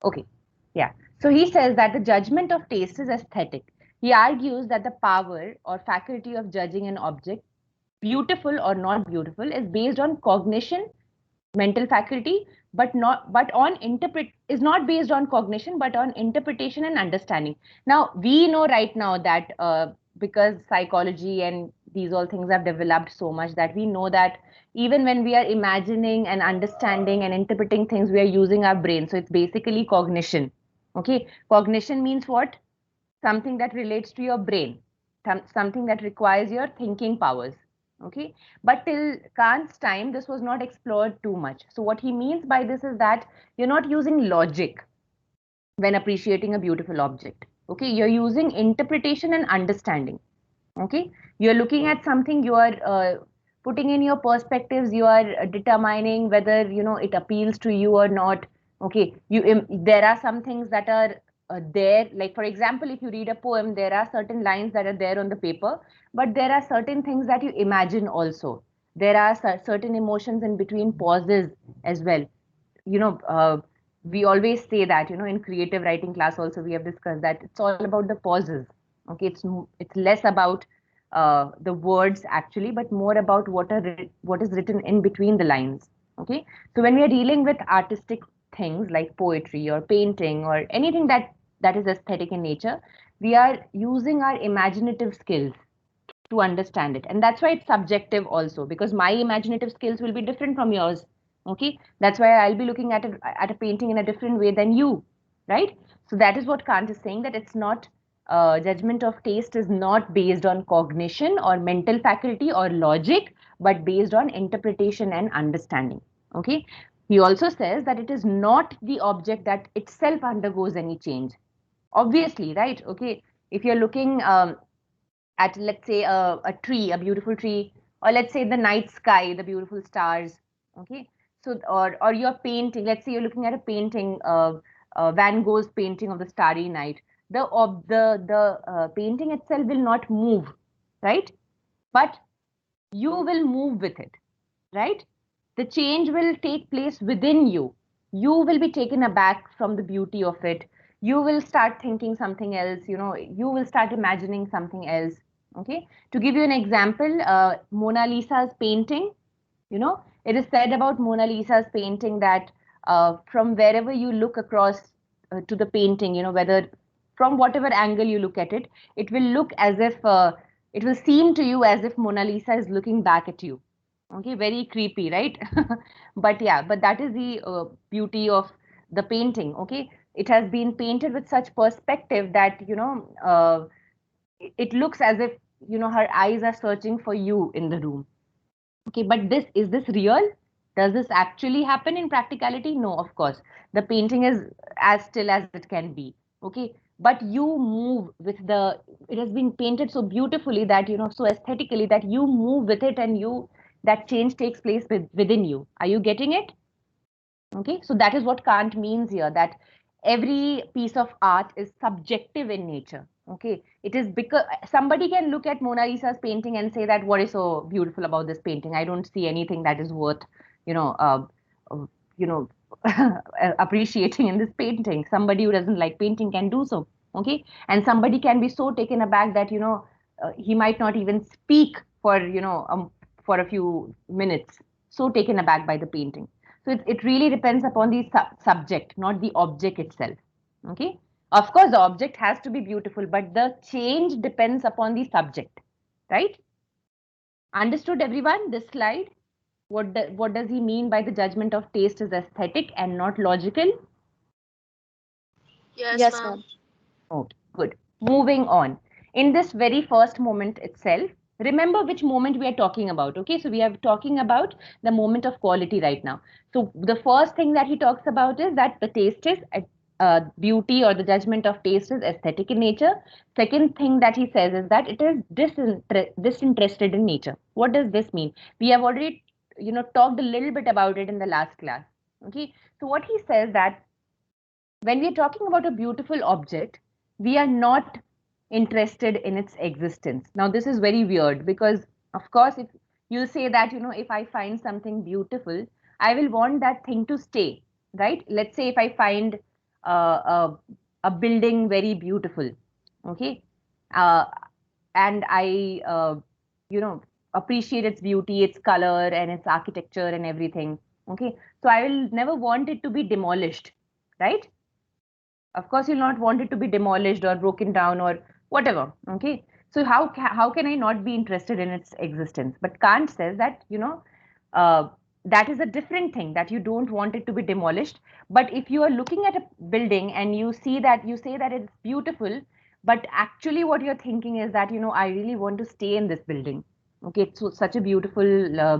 Okay, yeah. So he says that the judgment of taste is aesthetic. He argues that the power or faculty of judging an object, beautiful or not beautiful, is based on cognition, mental faculty, is not based on cognition, but on interpretation and understanding. Now we know right now that because psychology and these all things have developed so much, that we know that even when we are imagining and understanding and interpreting things, we are using our brain. So it's basically cognition. Okay, cognition means what? Something that relates to your brain, something that requires your thinking powers. Okay, but till Kant's time, this was not explored too much. So what he means by this is that you're not using logic when appreciating a beautiful object. Okay, you're using interpretation and understanding. Okay, you're looking at something, you are putting in your perspectives, you are determining whether it appeals to you or not. Okay, there are some things that are there, like for example, if you read a poem, there are certain lines that are there on the paper, but there are certain things that you imagine also. There are certain emotions in between pauses as well. We always say that, in creative writing class also we have discussed that it's all about the pauses. Okay, it's less about the words actually, but more about what is written in between the lines. Okay, so when we are dealing with artistic things like poetry or painting or anything that is aesthetic in nature, we are using our imaginative skills to understand it. And that's why it's subjective also, because my imaginative skills will be different from yours. Okay, that's why I'll be looking at a painting in a different way than you, right? So that is what Kant is saying, that it's not judgment of taste is not based on cognition or mental faculty or logic, but based on interpretation and understanding. Okay, he also says that it is not the object that itself undergoes any change. Obviously, right? Okay, if you're looking at, let's say, a tree, a beautiful tree, or let's say the night sky, the beautiful stars. Okay, so or you're painting, let's say you're looking at a painting, Van Gogh's painting of the Starry Night. The painting itself will not move, right? But you will move with it, right? The change will take place within you. You will be taken aback from the beauty of it. You will start thinking something else, you will start imagining something else. Okay, to give you an example, Mona Lisa's painting, it is said about Mona Lisa's painting that from wherever you look across to the painting, whether from whatever angle you look at it, it will look as if it will seem to you as if Mona Lisa is looking back at you. Okay, very creepy, right? But yeah, but that is the beauty of the painting. Okay, it has been painted with such perspective that it looks as if her eyes are searching for you in the room. Okay, but this real? Does this actually happen in practicality? No, of course. The painting is as still as it can be. Okay, but you move with the. It has been painted so beautifully that so aesthetically that you move with it, and that change takes place within you. Are you getting it? Okay, so that is what Kant means here, that every piece of art is subjective in nature. Okay, it is because somebody can look at Mona Lisa's painting and say that what is so beautiful about this painting? I don't see anything that is worth, you know, uh, you know, appreciating in this painting. Somebody who doesn't like painting can do so. Okay, and somebody can be so taken aback that he might not even speak for for a few minutes, so taken aback by the painting. So it really depends upon the subject, not the object itself. Okay. Of course, the object has to be beautiful, but the change depends upon the subject, right? Understood, everyone? This slide. What does he mean by the judgment of taste is aesthetic and not logical? Yes, Yes, ma'am. ma'am. Okay, good. Moving on. In this very first moment itself, remember which moment we are talking about. Okay, so we are talking about the moment of quality right now. So the first thing that he talks about is that the taste is beauty, or the judgment of taste is aesthetic in nature. Second thing that he says is that it is disinterested in nature. What does this mean? We have already talked a little bit about it in the last class. Okay, so what he says that when we are talking about a beautiful object, we are not interested in its existence. Now, this is very weird because, of course, if you say that, if I find something beautiful, I will want that thing to stay, right? Let's say if I find a building very beautiful, okay, uh, and I appreciate its beauty, its color, and its architecture and everything. Okay, so I will never want it to be demolished, right? Of course, you'll not want it to be demolished or broken down or whatever. Okay, so how can I not be interested in its existence? But Kant says that uh, that is a different thing, that you don't want it to be demolished. But if you are looking at a building and you say that it's beautiful, but actually what you're thinking is that I really want to stay in this building. Okay, it's such a beautiful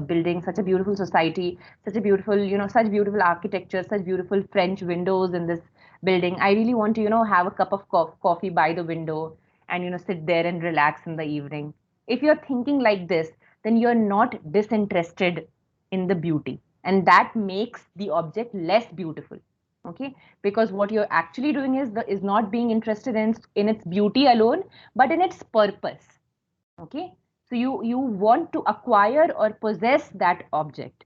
building, such a beautiful society, such a beautiful, such beautiful architecture, such beautiful French windows in this building. I really want to, have a cup of coffee by the window and, sit there and relax in the evening. If you're thinking like this, then you're not disinterested in the beauty. And that makes the object less beautiful. Okay, because what you're actually doing is not being interested in its beauty alone, but in its purpose. Okay, so you want to acquire or possess that object.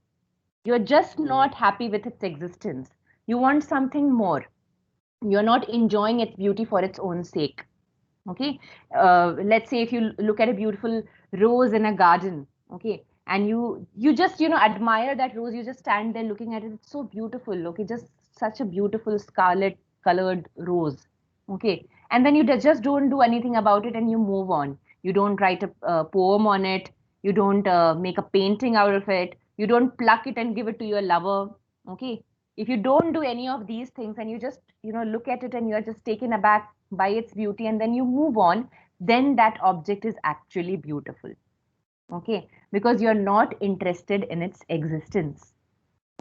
You're just not happy with its existence. You want something more. You're not enjoying its beauty for its own sake. Okay, let's say if you look at a beautiful rose in a garden, okay, and you just admire that rose. You just stand there looking at it. It's so beautiful. Okay, just such a beautiful scarlet colored rose. Okay, and then you just don't do anything about it and you move on. You don't write a poem on it. You don't make a painting out of it. You don't pluck it and give it to your lover. Okay, if you don't do any of these things and you just look at it and you're just taken aback by its beauty and then you move on, then that object is actually beautiful. Okay, because you're not interested in its existence.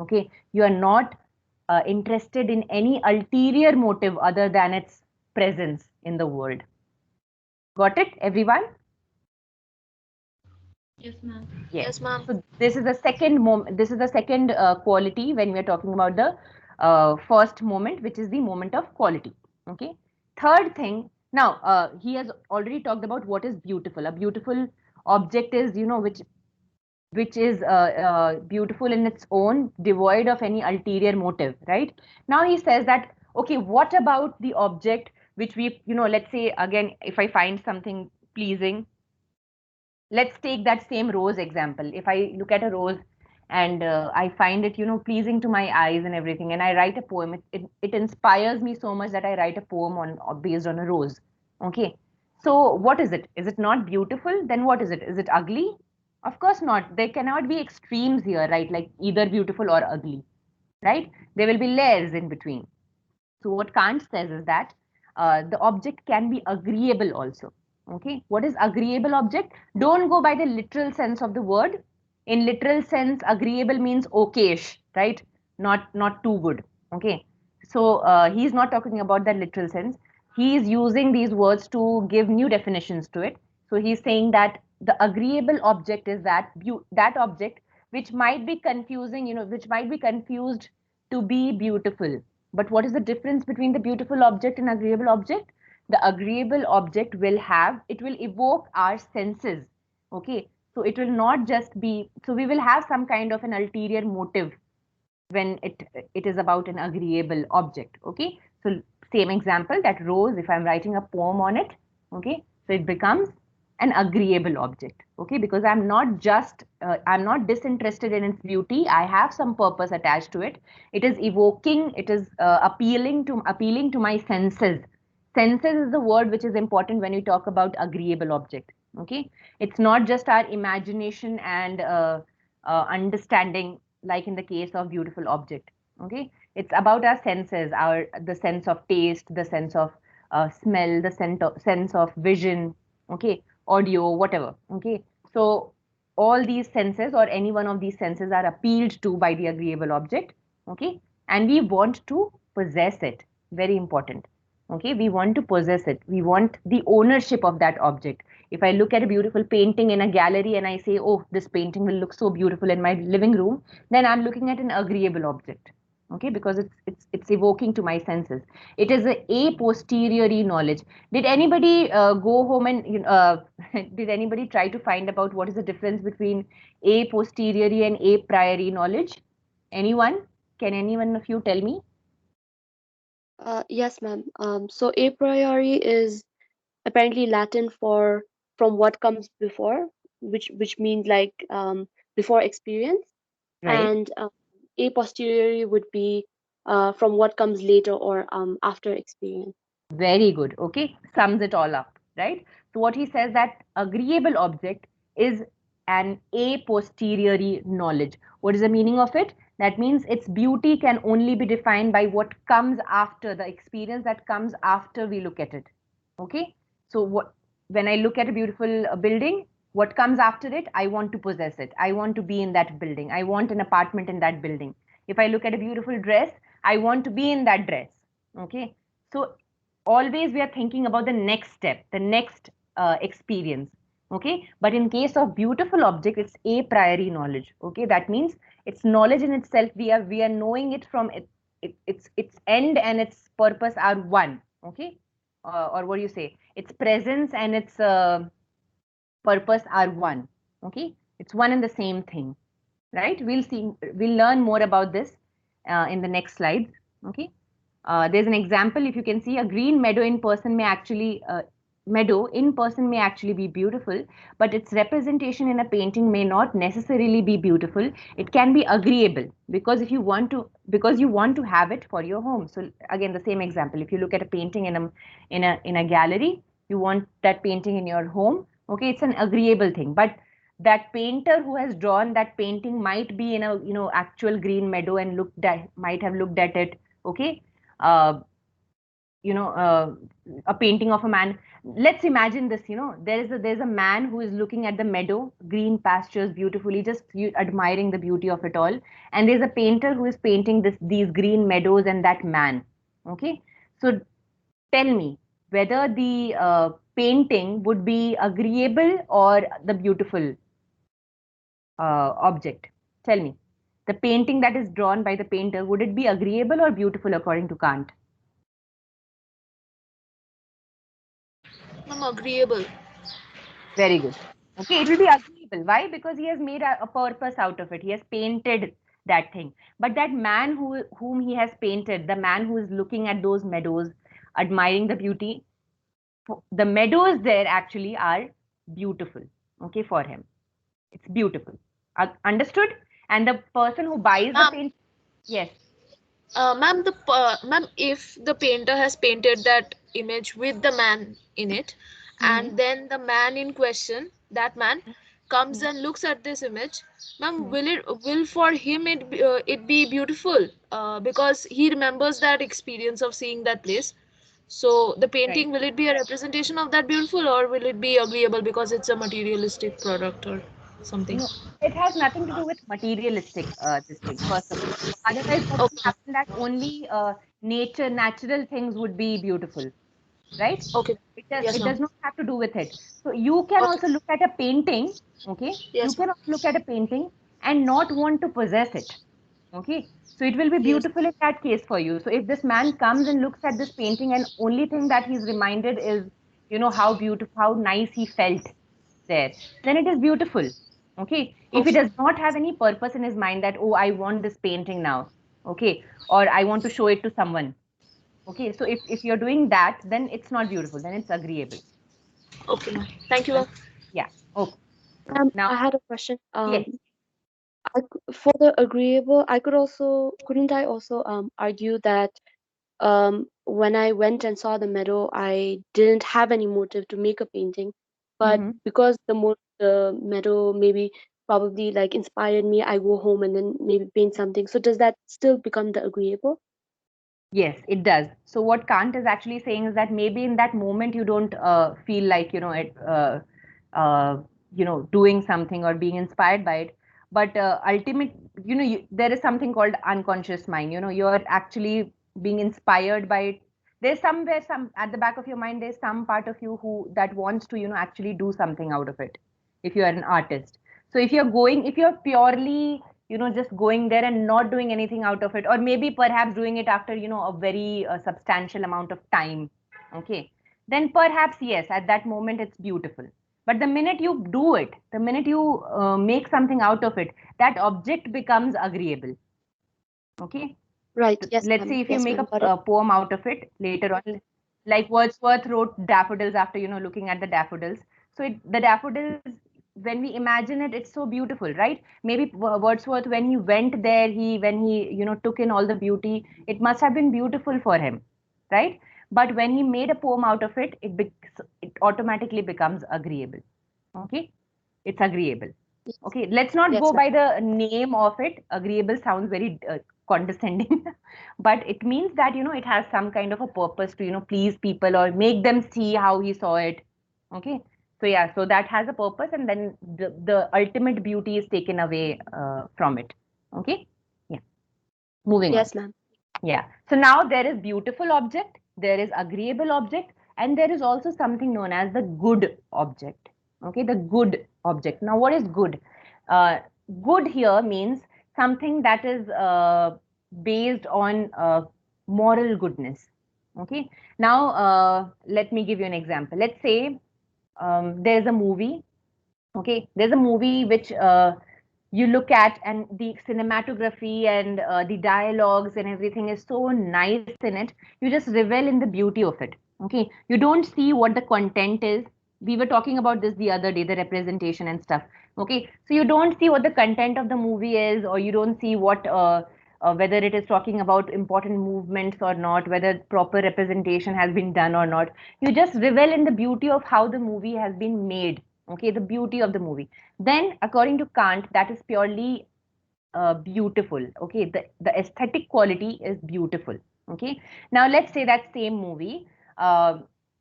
Okay, you are not interested in any ulterior motive other than its presence in the world. Got it, everyone? Yes, ma'am. Yes. Yes, ma'am. So this is the second quality when we are talking about the first moment, which is the moment of quality. Okay. Third thing. Now, he has already talked about what is beautiful. A beautiful object is, which is beautiful in its own, devoid of any ulterior motive, right? Now he says that, okay, what about the object which let's say again, if I find something pleasing, let's take that same rose example. If I look at a rose and I find it pleasing to my eyes and everything, and I write a poem, it inspires me so much that I write a poem based on a rose. Okay, so what is it not beautiful? Then what is it ugly? Of course not. There cannot be extremes here, right? Like either beautiful or ugly, right? There will be layers in between. So what Kant says is that the object can be agreeable also. Okay, what is agreeable object? Don't go by the literal sense of the word. In literal sense, agreeable means okayish, right? Not too good. Okay, so he's not talking about that literal sense. He is using these words to give new definitions to it. So he's saying that the agreeable object is that object which might be confusing, which might be confused to be beautiful. But what is the difference between the beautiful object and agreeable object? The agreeable object it will evoke our senses. Okay. So it will not just be, so we will have some kind of an ulterior motive when it is about an agreeable object. Okay. So same example, that rose, if I'm writing a poem on it, okay, so it becomes an agreeable object. Okay, because I'm not disinterested in its beauty. I have some purpose attached to it. It is evoking, it is appealing to my senses. Senses is the word which is important when we talk about agreeable object. Okay, it's not just our imagination and understanding, like in the case of beautiful object. Okay, it's about our senses, the sense of taste, the sense of smell, the sense of vision. Okay, audio, whatever. Okay, so all these senses or any one of these senses are appealed to by the agreeable object. Okay, and we want to possess it. Very important. Okay, we want to possess it. We want the ownership of that object. If I look at a beautiful painting in a gallery and I say, oh, this painting will look so beautiful in my living room, then I'm looking at an agreeable object. Okay, because it's evoking to my senses. It is a posteriori knowledge. Did anybody go home and did anybody try to find about what is the difference between a posteriori and a priori knowledge? Anyone? Can anyone of you tell me? Yes, ma'am. So a priori is apparently Latin for from what comes before, which means like before experience, Right? and a posteriori would be from what comes later or after experience. Very good. Okay. Sums it all up, right? So what he says that agreeable object is an a posteriori knowledge. What is the meaning of it? That means its beauty can only be defined by what comes after, the experience that comes after we look at it. Okay. So what, when I look at a beautiful building, what comes after it? I want to possess it. I want to be in that building. I want an apartment in that building. If I look at a beautiful dress, I want to be in that dress. Okay. So always we are thinking about the next step, the next experience. Okay. But in case of beautiful object, it's a priori knowledge. Okay. That means it's knowledge in itself. We are knowing it from its end and its purpose are one. Okay. Or what do you say? Its presence and its purpose are one. Okay. It's one and the same thing, right? We'll learn more about this in the next slides. Okay. There's an example. If you can see, a green meadow in person may actually be beautiful, but its representation in a painting may not necessarily be beautiful. It can be agreeable because you want to have it for your home. So again, the same example. If you look at a painting in a gallery, you want that painting in your home. Okay, it's an agreeable thing, but that painter who has drawn that painting might be in a actual green meadow and might have looked at it. Okay. uh, you know uh, a painting of a man. Let's imagine this. There's a man who is looking at the meadow, green pastures, beautifully, just admiring the beauty of it all. And there's a painter who is painting these green meadows and that man. Okay. So tell me whether the painting would be agreeable or the beautiful object. Tell me, the painting that is drawn by the painter, would it be agreeable or beautiful according to Kant? I'm agreeable. Very good. Okay, it will be agreeable. Why? Because he has made a purpose out of it. He has painted that thing. But that man whom he has painted, the man who is looking at those meadows, admiring the beauty, the meadows there actually are beautiful. Okay, for him, it's beautiful. Understood? And the person who buys the Ma'am, paint, yes. ma'am, if the painter has painted that image with the man in it, Mm-hmm. and then the man in question, that man, comes and looks at this image, ma'am, Mm-hmm. will for him it be beautiful? Because he remembers that experience of seeing that place. So the Right. painting, will it be a representation of that beautiful, or will it be agreeable because it's a materialistic product or something? No, it has nothing to do with materialistic this thing, first of all. Otherwise, what will Okay, happen that only natural things would be beautiful, right? okay, yes, It ma'am. does not have to do with it. So you can Okay, also look at a painting, okay? You yes, ma'am. can also look at a painting and not want to possess it, okay? So it will be Yes, beautiful in that case for you. So if this man comes and looks at this painting and only thing that he's reminded is, how beautiful, how nice he felt there, then it is beautiful. Okay. If he okay, does not have any purpose in his mind that, oh, I want this painting now, okay, or I want to show it to someone, okay. So if you're doing that, then it's not beautiful, then it's agreeable. okay, ma'am. Thank you, ma'am. Okay. Yeah. Okay. Now, I had a question. yes. For the agreeable, couldn't I also argue that when I went and saw the meadow, I didn't have any motive to make a painting, but Hmm. because the meadow maybe probably like inspired me, I go home and then maybe paint something. So does that still become the agreeable? Yes, it does. So what Kant is actually saying is that maybe in that moment you don't feel like uh, doing something or being inspired by it, but there is something called unconscious mind. You're actually being inspired by it. There's somewhere, some at the back of your mind, there's some part of you who that wants to actually do something out of it. If you are an artist, so if you're purely just going there and not doing anything out of it, or maybe perhaps doing it after a very substantial amount of time, okay, then perhaps yes, at that moment it's beautiful. But the minute you do it, the minute you make something out of it, that object becomes agreeable. Okay. Right. Yes, Let's ma'am. say if you Yes, make ma'am. Got a it. poem out of it later on, like Wordsworth wrote daffodils after, looking at the daffodils. So the daffodils, when we imagine it, it's so beautiful, right? Maybe Wordsworth, when he went there, when he, took in all the beauty, it must have been beautiful for him, right? But when he made a poem out of it, it automatically becomes agreeable. Okay, it's agreeable. Yes. Okay, let's not Yes, go ma'am. by the name of it. Agreeable sounds very condescending, but it means that, it has some kind of a purpose to, please people or make them see how he saw it. Okay, so yeah, so that has a purpose, and then the ultimate beauty is taken away from it. Okay, yeah, moving on. Yes, ma'am. Yeah. So now there is beautiful object, there is agreeable object, and there is also something known as the good object. Okay, the good object. Now, what is good? Uh, Good here means something that is based on moral goodness. Okay. Now, let me give you an example. Let's say there's a movie. Okay, there's a movie which you look at, and the cinematography and the dialogues and everything is so nice in it. You just revel in the beauty of it. Okay, you don't see what the content is. We were talking about this the other day, the representation and stuff. Okay, so you don't see what the content of the movie is, or you don't see what whether it is talking about important movements or not, whether proper representation has been done or not. You just revel in the beauty of how the movie has been made. Okay, the beauty of the movie. Then according to Kant, that is purely beautiful. Okay, the aesthetic quality is beautiful. Okay, now let's say that same movie, uh,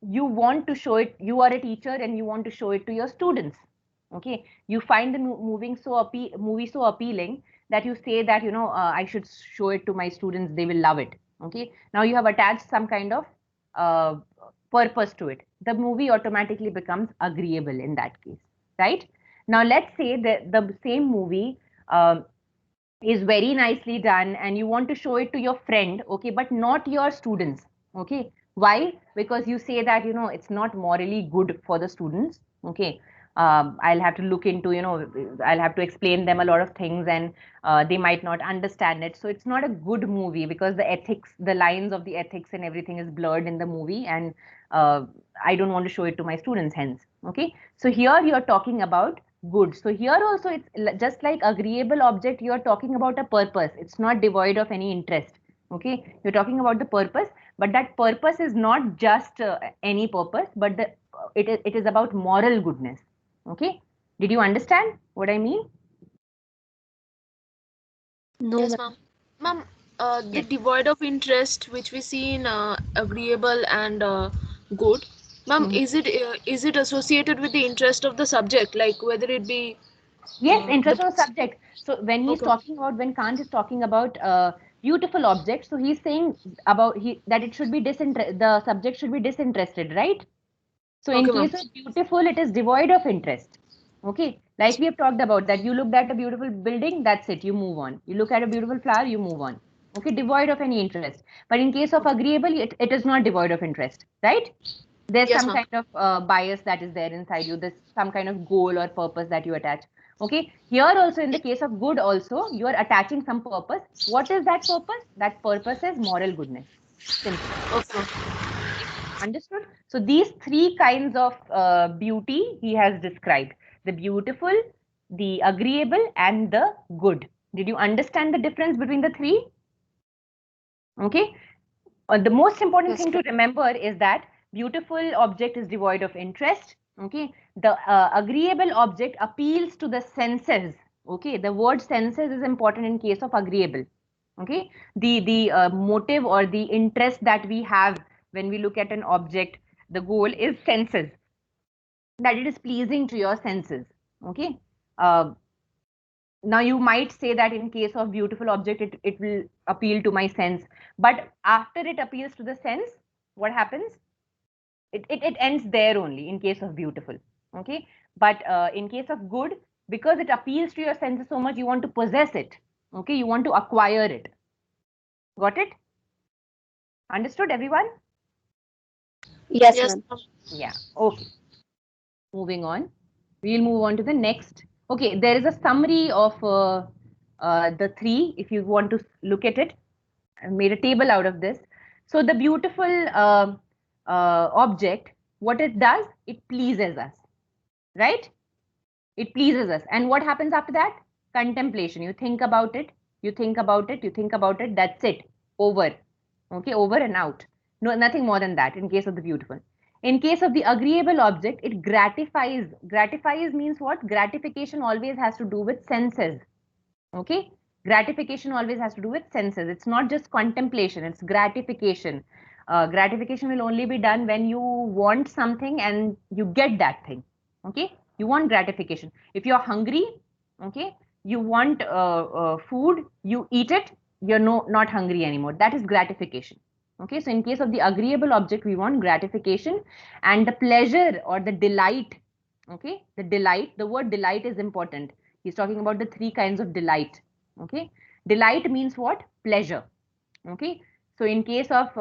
you want to show it, you are a teacher and you want to show it to your students. Okay, you find the movie so appealing that you say that, I should show it to my students, they will love it. Okay, now you have attached some kind of uh, purpose to it. The movie automatically becomes agreeable in that case, right? Now let's say that the same movie is very nicely done and you want to show it to your friend, okay, but not your students. Okay, why? Because you say that, it's not morally good for the students. Okay, I'll have to look into, I'll have to explain them a lot of things, and they might not understand it, so it's not a good movie because the lines of the ethics and everything is blurred in the movie, and I don't want to show it to my students, hence. Okay, so here you're talking about good. So here also it's just like agreeable object, you're talking about a purpose. It's not devoid of any interest. Okay, you're talking about the purpose, but that purpose is not just any purpose, but it is about moral goodness. Okay, did you understand what I mean? No, Yes, ma'am. ma'am. Ma'am, the Yes. devoid of interest which we see in agreeable and good, ma'am, Mhm. is it associated with the interest of the subject, like whether it be Yes, the interest of person? subject. So Okay, ma'am. when Kant is talking about beautiful objects, so he's saying about that it should be the subject should be disinterested, right? So in Okay, ma'am. case of beautiful, it is devoid of interest. Okay, like we have talked about that, you looked at a beautiful building, that's it, you move on. You look at a beautiful flower, you move on. Okay, devoid of any interest. But in case of Okay. agreeable, it is not devoid of interest, right? There's Yes, some ma'am. kind of bias that is there inside you. There's some kind of goal or purpose that you attach. Okay, here also in the case of good, also you are attaching some purpose. What is that purpose? That purpose is moral goodness. Simple. Okay, ma'am. Understood? So these three kinds of beauty he has described: the beautiful, the agreeable, and the good. Did you understand the difference between the three? Okay. The most important Yes, thing to remember is that beautiful object is devoid of interest. Okay. The agreeable object appeals to the senses. Okay. The word senses is important in case of agreeable. Okay. The motive or the interest that we have when we look at an object, the goal is senses, that it is pleasing to your senses. Okay. Uh, Now you might say that in case of beautiful object, it will appeal to my sense. But after it appeals to the sense, what happens? It ends there only in case of beautiful. Okay. But in case of good, because it appeals to your senses so much, you want to possess it. Okay. You want to acquire it. Got it? Understood, everyone? yes, Yes, ma'am. ma'am. Yeah. Okay. Moving on. We'll move on to the next. Okay. There is a summary of the three if you want to look at it. I made a table out of this. So the beautiful object, what it does, it pleases us, right? It pleases us. And what happens after that? Contemplation. You think about it, you think about it, you think about it. That's it. Over. Okay, over and out. No, nothing more than that in case of the beautiful. In case of the agreeable object, it gratifies. Gratifies means what? Gratification always has to do with senses. Okay, gratification always has to do with senses. It's not just contemplation, it's gratification. Gratification will only be done when you want something and you get that thing. Okay, you want gratification. If you're hungry, okay, you want food, you eat it, you're not hungry anymore. That is gratification. Okay, so in case of the agreeable object, we want gratification and the pleasure or the delight. Okay, the delight, the word delight is important. He's talking about the three kinds of delight. Okay, delight means what? Pleasure. Okay, so in case of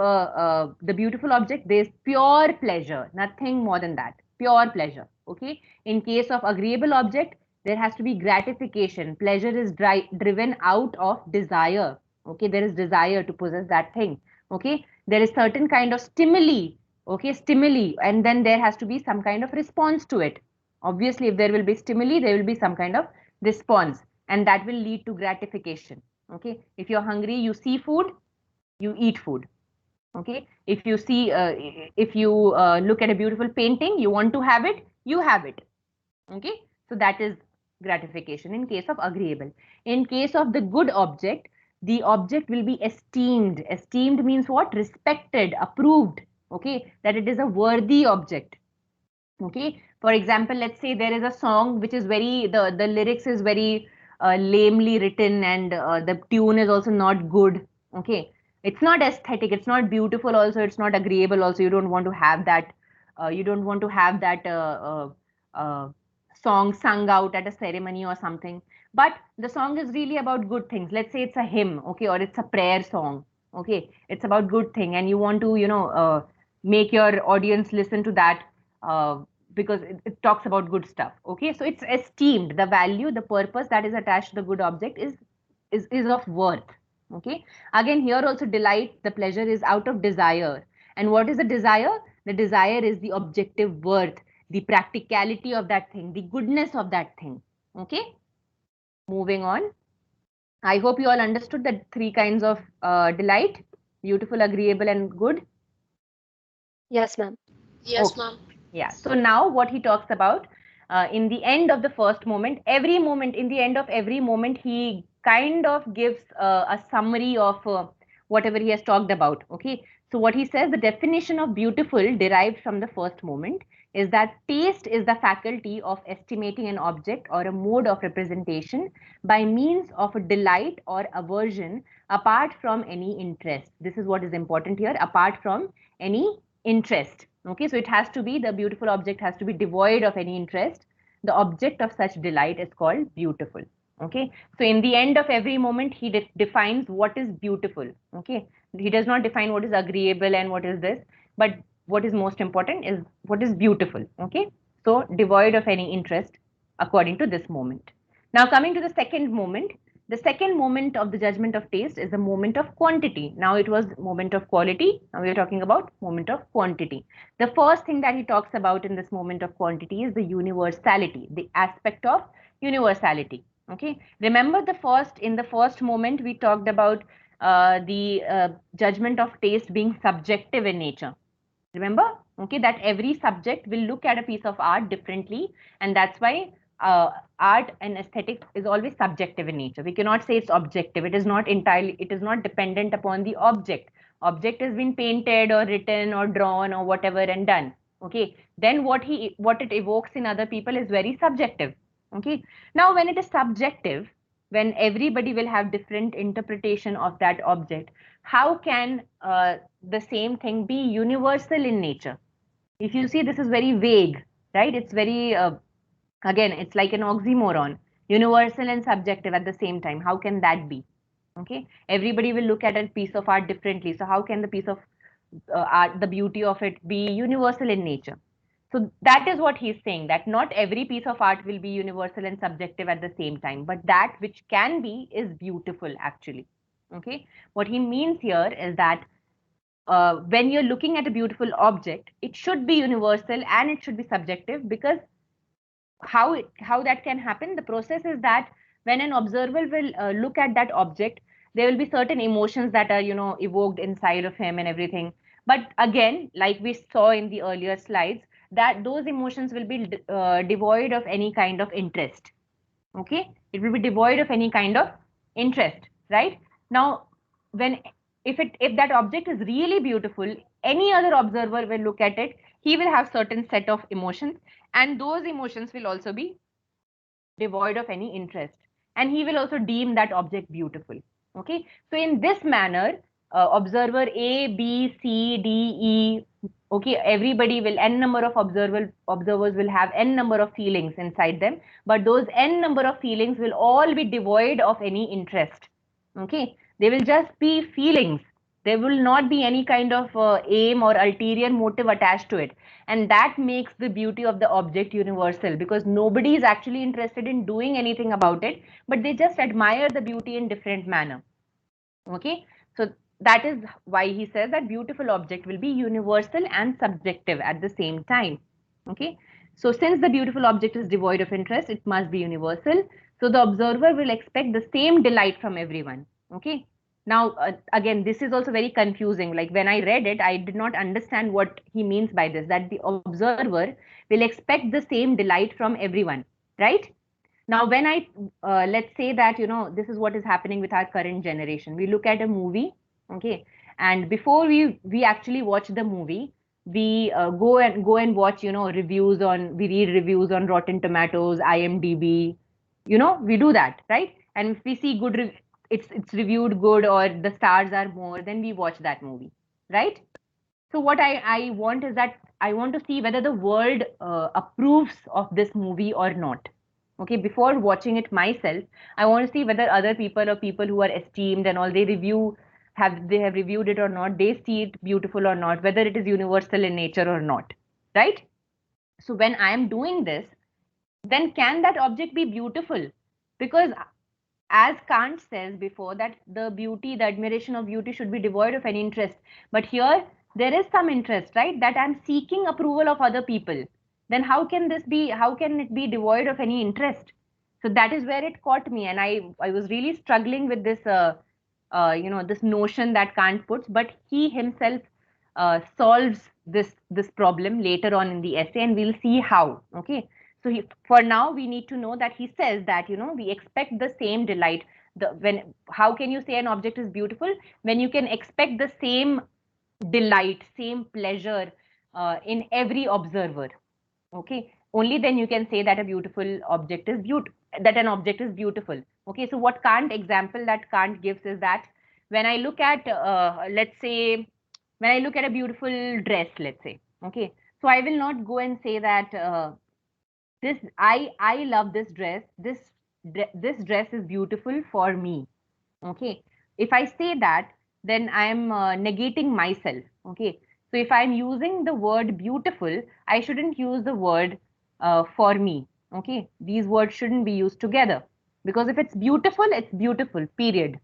the beautiful object, there's pure pleasure, nothing more than that. Pure pleasure. Okay, in case of agreeable object, there has to be gratification. Pleasure is driven out of desire. Okay, there is desire to possess that thing. Okay, there is certain kind of stimuli. Okay, stimuli, and then there has to be some kind of response to it. Obviously, if there will be stimuli, there will be some kind of response, and that will lead to gratification. Okay, if you're hungry, you see food, you eat food. Okay, if you see, if you look at a beautiful painting, you want to have it, you have it. Okay, so that is gratification in case of agreeable. In case of the good object, the object will be esteemed. Esteemed means what? Respected, approved. Okay, that it is a worthy object. Okay, for example, let's say there is a song which is very, the lyrics is very lamely written, and the tune is also not good. Okay, it's not aesthetic, it's not beautiful also, it's not agreeable also. You don't want to have that, you don't want to have that song sung out at a ceremony or something. But the song is really about good things. Let's say it's a hymn, okay, or it's a prayer song. Okay, it's about good thing, and you want to, make your audience listen to that, uh, because it talks about good stuff. Okay, so it's esteemed. The value, the purpose that is attached to the good object is of worth. Okay, again here also delight, the pleasure is out of desire. And what is the desire? The desire is the objective worth, the practicality of that thing, the goodness of that thing. Okay, moving on. I hope you all understood the three kinds of delight: beautiful, agreeable, and good. Yes, ma'am. Yes, Okay. ma'am. Yeah. So now what he talks about, in the end of the first moment, every moment, in the end of every moment, he kind of gives a summary of whatever he has talked about. Okay. So what he says, the definition of beautiful derived from the first moment is that taste is the faculty of estimating an object or a mode of representation by means of a delight or aversion apart from any interest. This is what is important here, apart from any interest. Okay, so it has to be, the beautiful object has to be devoid of any interest. The object of such delight is called beautiful. Okay, so in the end of every moment, he defines what is beautiful. Okay, he does not define what is agreeable and what is this, but what is most important is what is beautiful. Okay, so devoid of any interest according to this moment. Now, coming to the second moment, the second moment of the judgment of taste is the moment of quantity. Now it was moment of quality. Now we are talking about moment of quantity. The first thing that he talks about in this moment of quantity is the universality, the aspect of universality. Okay. Remember in the first moment, we talked about the judgment of taste being subjective in nature. Remember? Okay, that every subject will look at a piece of art differently, and that's why art and aesthetics is always subjective in nature. We cannot say it's objective. It is not entirely, it is not dependent upon the object. Object has been painted or written or drawn or whatever and done. Okay, then what it evokes in other people is very subjective. Okay, now when it is subjective, when everybody will have different interpretation of that object, how can the same thing be universal in nature? If you see, this is very vague, right? It's very, again, it's like an oxymoron, universal and subjective at the same time. How can that be? Okay, everybody will look at a piece of art differently. So how can the piece of art, the beauty of it, be universal in nature? So that is what he's saying, that not every piece of art will be universal and subjective at the same time, but that which can be is beautiful actually. Okay, what he means here is that when you're looking at a beautiful object, it should be universal and it should be subjective, because how that can happen, the process is that when an observer will look at that object, there will be certain emotions that are evoked inside of him and everything. But again, like we saw in the earlier slides, that those emotions will be devoid of any kind of interest. Okay, it will be devoid of any kind of interest, right? Now, when if that object is really beautiful, any other observer will look at it, he will have certain set of emotions, and those emotions will also be devoid of any interest, and he will also deem that object beautiful. Okay, so in this manner, observer A, B, C, D, E, okay, everybody will, n number of observers will have n number of feelings inside them, but those n number of feelings will all be devoid of any interest. Okay, they will just be feelings. There will not be any kind of aim or ulterior motive attached to it, and that makes the beauty of the object universal, because nobody is actually interested in doing anything about it, but they just admire the beauty in different manner. Okay, so that is why he says that beautiful object will be universal and subjective at the same time. Okay, so since the beautiful object is devoid of interest, it must be universal, so the observer will expect the same delight from everyone. Okay, now again, this is also very confusing. Like when I read it, I did not understand what he means by this, that the observer will expect the same delight from everyone, right? Now, when I let's say that this is what is happening with our current generation. We look at a movie, okay, and before we actually watch the movie, we go and watch reviews on we read reviews on Rotten Tomatoes, IMDb. We do that, right? And if we see it's reviewed good or the stars are more, then we watch that movie, right? So what I want is that I want to see whether the world approves of this movie or not. Okay, before watching it myself, I want to see whether other people or people who are esteemed and all, they have reviewed it or not, they see it beautiful or not, whether it is universal in nature or not, right? So when I am doing this, then can that object be beautiful? Because as Kant says before, that the beauty, the admiration of beauty should be devoid of any interest. But here there is some interest, right? That I'm seeking approval of other people. Then how can it be devoid of any interest? So that is where it caught me, and I was really struggling with this this notion that Kant puts, but he himself solves this problem later on in the essay, and we'll see how. Okay, so for now we need to know that he says that we expect the same delight. When how can you say an object is beautiful when you can expect the same delight, same pleasure in every observer? Okay, only then you can say that a beautiful object is that an object is beautiful. Okay, so what Kant example that Kant gives is that when I look at let's say when I look at a beautiful dress, let's say, okay, so I will not go and say that this I love this dress, this dress is beautiful for me. Okay, if I say that, then I am negating myself. Okay, so if I'm using the word beautiful, I shouldn't use the word for me. Okay, these words shouldn't be used together, because if it's beautiful, period.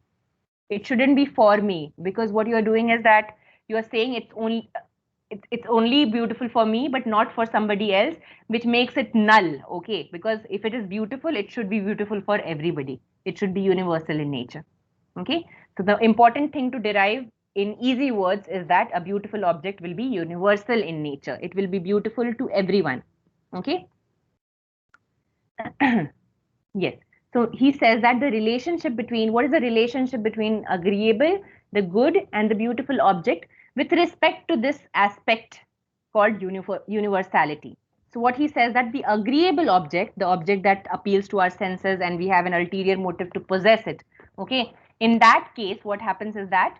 It shouldn't be for me, because what you are doing is that you are saying it's only beautiful for me but not for somebody else, which makes it null. Okay, because if it is beautiful, it should be beautiful for everybody. It should be universal in nature. Okay, so the important thing to derive in easy words is that a beautiful object will be universal in nature. It will be beautiful to everyone. Okay. Yes. So he says that what is the relationship between agreeable, the good, and the beautiful object with respect to this aspect called universality. So what he says that the agreeable object, the object that appeals to our senses and we have an ulterior motive to possess it, okay, in that case, what happens is that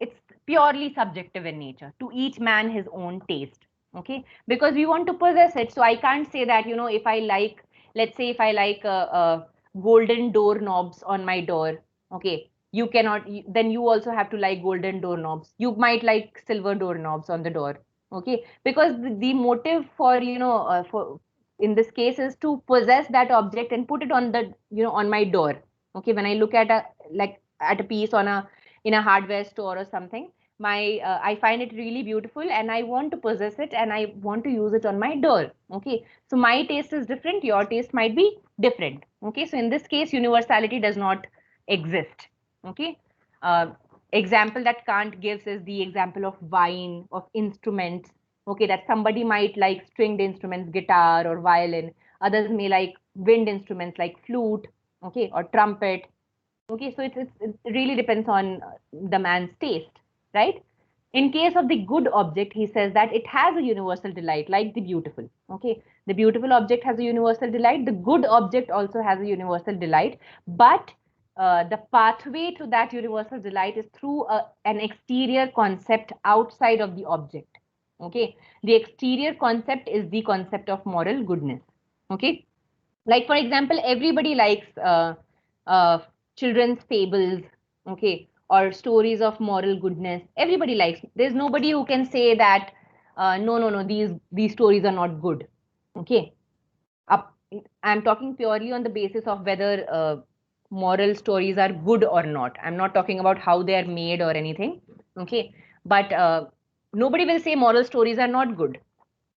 it's purely subjective in nature. To each man his own taste. Okay, because we want to possess it. So I can't say that if I like, let's say if I like golden doorknobs on my door, okay, you cannot, then you also have to like golden doorknobs. You might like silver doorknobs on the door. Okay, because the motive for for in this case is to possess that object and put it on the on my door. Okay, when I look at a, like at a piece on a in a hardware store or something. I find it really beautiful and I want to possess it and I want to use it on my door. Okay, so my taste is different, your taste might be different. Okay, so in this case, universality does not exist. Okay, uh, example that Kant gives is the example of wine, of instruments. Okay, that somebody might like stringed instruments, guitar or violin. Others may like wind instruments like flute, okay, or trumpet. Okay, so it really depends on the man's taste, right? In case of the good object, he says that it has a universal delight, like the beautiful. Okay, the beautiful object has a universal delight. The good object also has a universal delight, but the pathway to that universal delight is through an exterior concept outside of the object. Okay, the exterior concept is the concept of moral goodness. Okay, like for example, everybody likes uh, children's fables, okay, or stories of moral goodness. Everybody likes. There's nobody who can say that no, these stories are not good. Okay, up, I'm talking purely on the basis of whether moral stories are good or not. I'm not talking about how they are made or anything. Okay, but nobody will say moral stories are not good,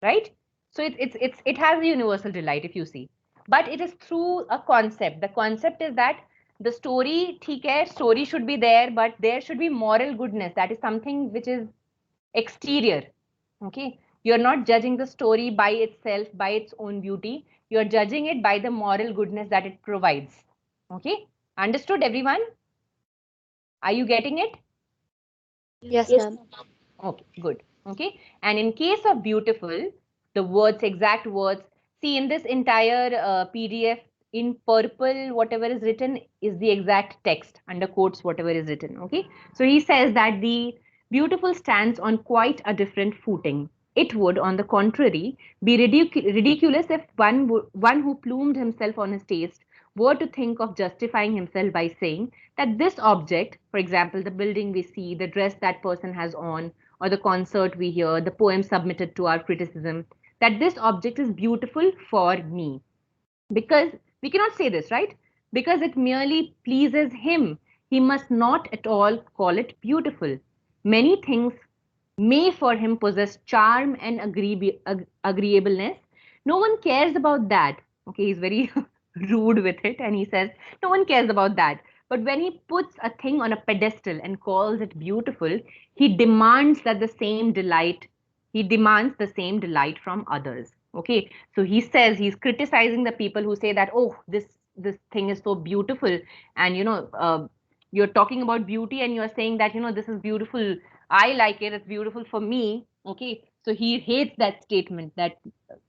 right? So it has a universal delight if you see, but it is through a concept. The concept is that the story, theek hai, story should be there, but there should be moral goodness. That is something which is exterior. Okay, you're not judging the story by itself, by its own beauty. You're judging it by the moral goodness that it provides. Okay, understood, everyone? Are you getting it? Yes, Yes. ma'am. Okay, good. Okay. And in case of beautiful, the words, exact words, see in this entire PDF in purple, whatever is written is the exact text under quotes, whatever is written. Okay. So he says that the beautiful stands on quite a different footing. It would, on the contrary, be ridiculous if one who plumed himself on his taste were to think of justifying himself by saying that this object, for example, the building we see, the dress that person has on, or the concert we hear, the poem submitted to our criticism, that this object is beautiful for me. Because we cannot say this, right? Because it merely pleases him. He must not at all call it beautiful. Many things may for him possess charm and agreeableness. No one cares about that. Okay, he's very rude with it and he says, no one cares about that. But when he puts a thing on a pedestal and calls it beautiful, he demands that the same delight, he demands the same delight from others. Okay, so he says he's criticizing the people who say that, oh, this thing is so beautiful, and you're talking about beauty and you're saying that this is beautiful, I like it, it's beautiful for me. Okay, so he hates that statement that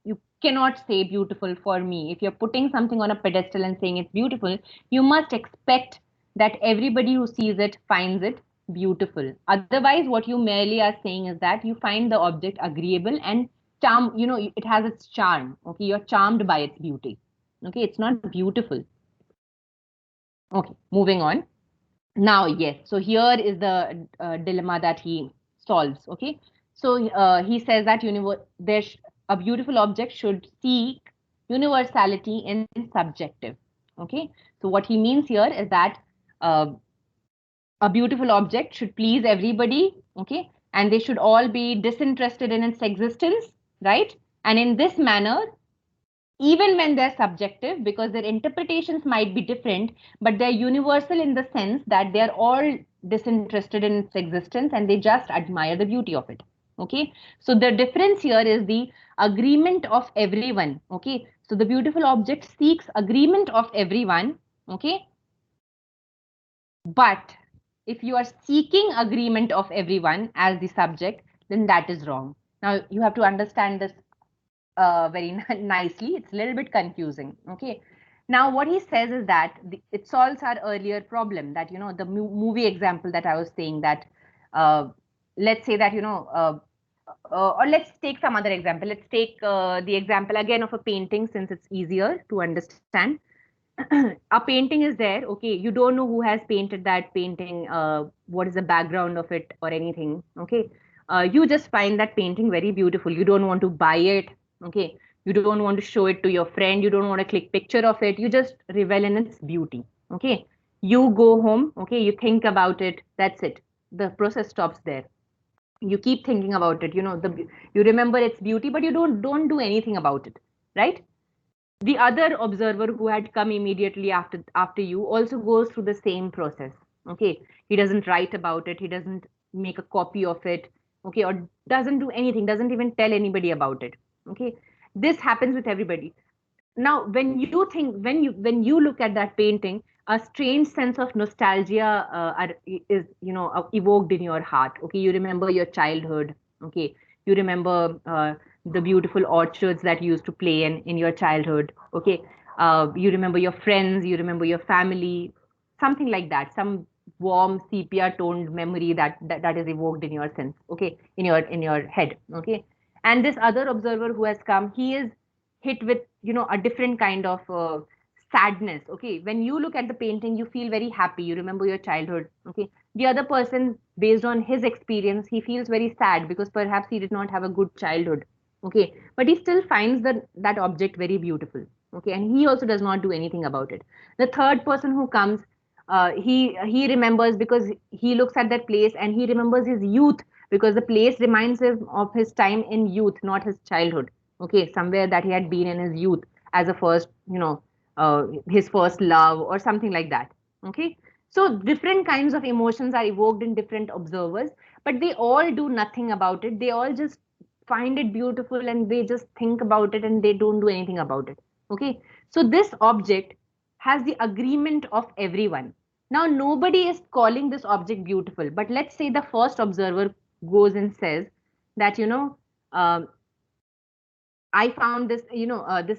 you cannot say beautiful for me. If you're putting something on a pedestal and saying it's beautiful, you must expect that everybody who sees it finds it beautiful. Otherwise, what you merely are saying is that you find the object agreeable and charm, it has its charm. Okay, you're charmed by its beauty. Okay, it's not beautiful. Okay, moving on. Now, yes, so here is the dilemma that he solves. Okay, so he says that a beautiful object should seek universality in subjective. Okay, so what he means here is that uh, a beautiful object should please everybody. Okay, and they should all be disinterested in its existence, right? And in this manner, even when they're subjective, because their interpretations might be different, but they're universal in the sense that they're all disinterested in its existence and they just admire the beauty of it. Okay, so the difference here is the agreement of everyone. Okay, so the beautiful object seeks agreement of everyone. Okay, but if you are seeking agreement of everyone as the subject, then that is wrong. Now you have to understand this very nicely. It's a little bit confusing. Okay. Now, what he says is that it solves our earlier problem that, the movie example that I was saying that, let's say that, or let's take some other example. Let's take the example again of a painting since it's easier to understand. A painting is there. Okay. You don't know who has painted that painting, what is the background of it or anything. Okay. You just find that painting very beautiful. You don't want to buy it. Okay, you don't want to show it to your friend, you don't want to click picture of it, you just revel in its beauty. Okay, You go home, okay, you think about it, that's it. The process stops there. You keep thinking about it, you remember its beauty, but you don't do anything about it, right? The other observer who had come immediately after you also goes through the same process. Okay, he doesn't write about it, he doesn't make a copy of it, okay, or doesn't do anything, doesn't even tell anybody about it. Okay, this happens with everybody. Now when you look at that painting, a strange sense of nostalgia is evoked in your heart. Okay, you remember your childhood. Okay, you remember the beautiful orchards that you used to play in your childhood. Okay, you remember your friends, you remember your family, something like that, some warm sepia toned memory that is evoked in your sense. Okay, in your head. Okay, and this other observer who has come, he is hit with a different kind of sadness. Okay, when you look at the painting, you feel very happy, you remember your childhood. Okay, the other person, based on his experience, he feels very sad because perhaps he did not have a good childhood. Okay, but he still finds that object very beautiful. Okay, and he also does not do anything about it. The third person who comes, he remembers because he looks at that place and he remembers his youth, because the place reminds him of his time in youth, not his childhood. Okay, somewhere that he had been in his youth as a first, his first love or something like that. Okay, so different kinds of emotions are evoked in different observers, but they all do nothing about it. They all just find it beautiful and they just think about it and they don't do anything about it. Okay, so this object has the agreement of everyone. Now nobody is calling this object beautiful, but let's say the first observer goes and says that um, I found this,